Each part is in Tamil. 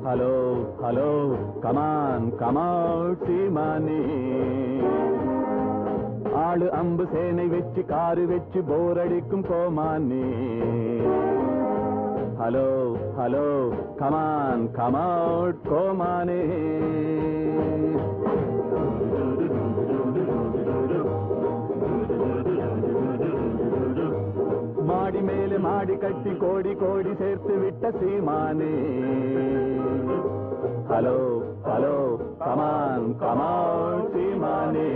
ஹலோ ஹலோ கமான் கமான் சீமானே ஆளு அம்பு சேனை வச்சு காரு வச்சு போரடிக்கும் கோமானே ஹலோ ஹலோ கமான் கமான் கோமானே மாடி மேலே மாடி கட்டி கோடி கோடி சேர்த்து விட்ட சீமானே ஹலோ ஹலோ கமான் கமான் சீமானே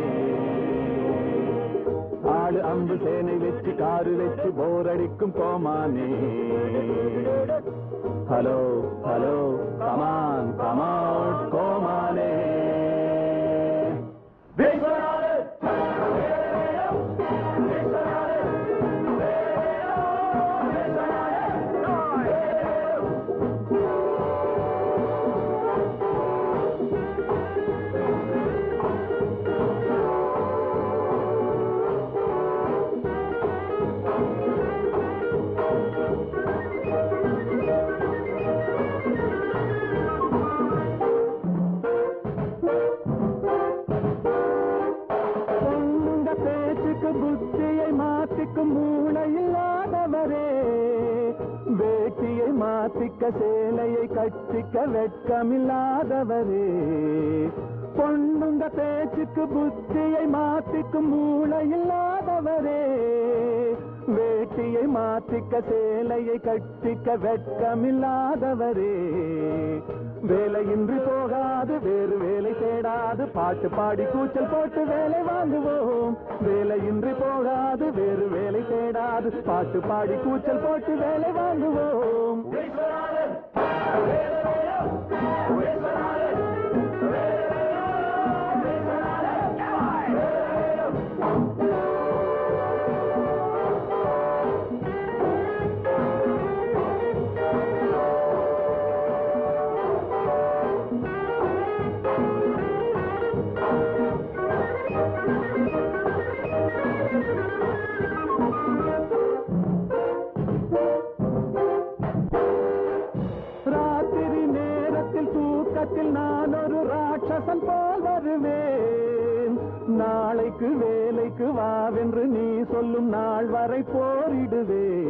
ஆளு அம்பு சேனை வச்சு காரு வச்சு போரடிக்கும் கோமானே ஹலோ ஹலோ கமான் கமான் கோமானே புத்தியை மாத்திக்கும் மூளை இல்லாதவரே வேட்டியை மாத்திக்க சேலையை கட்டிக்க வெட்கமில்லாதவரே பொண்ணுங்க பேச்சுக்கு புத்தியை மாத்திக்கும் மூளை இல்லாதவரே வேட்டியை மாத்திக்க சேலையை கட்டிக்க வெட்கமில்லாதவரே வேலையின்றி போகாது வேறு வேலை தேடாது பாட்டு பாடி கூச்சல் போட்டு வேலை வாங்குவோம் வேலையின்றி போகாது வேறு வேலை தேடாது பாட்டு பாடி கூச்சல் போட்டு வேலை வாங்குவோம் நான் ஒரு ராட்சசன் போல் வருவேன் நாளைக்கு வேலைக்கு வாவென்று நீ சொல்லும் நாள் வரை போரிடுவேன்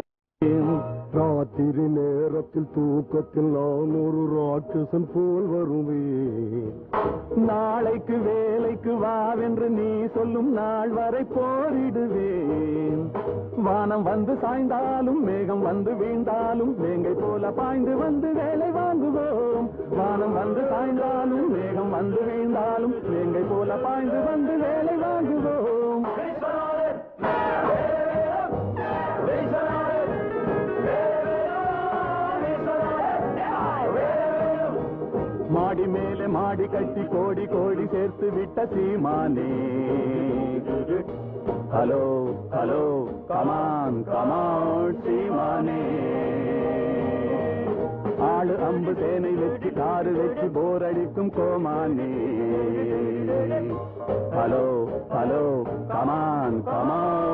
ராத்திரி நேரத்தில் தூக்கத்தில் நான் ஒரு ராட்சசன் போல் வருவேன் நாளைக்கு வேலைக்கு வாவென்று நீ சொல்லும் நாள் வரை போரிடுவேன் வானம் வந்து சாய்ந்தாலும் மேகம் வந்து வீழ்ந்தாலும் வேங்கை போல பாய்ந்து வந்து வேலை வாங்குவோம் வானம் வந்து சாய்ந்தாலும் மேகம் வந்து வீழ்ந்தாலும் வேங்கை போல பாய்ந்து வந்து வேலை வாங்குவோம் மாடி மேலே மாடி கட்டி கோடி கோடி சேர்த்து விட்ட சீமானே ஹலோ ஹலோ கமான் கமான் சீமானே ஆளு அம்பு சேனை வச்சு காரு வச்சு போரடிக்கும் கோமானே ஹலோ ஹலோ கமான் கமான்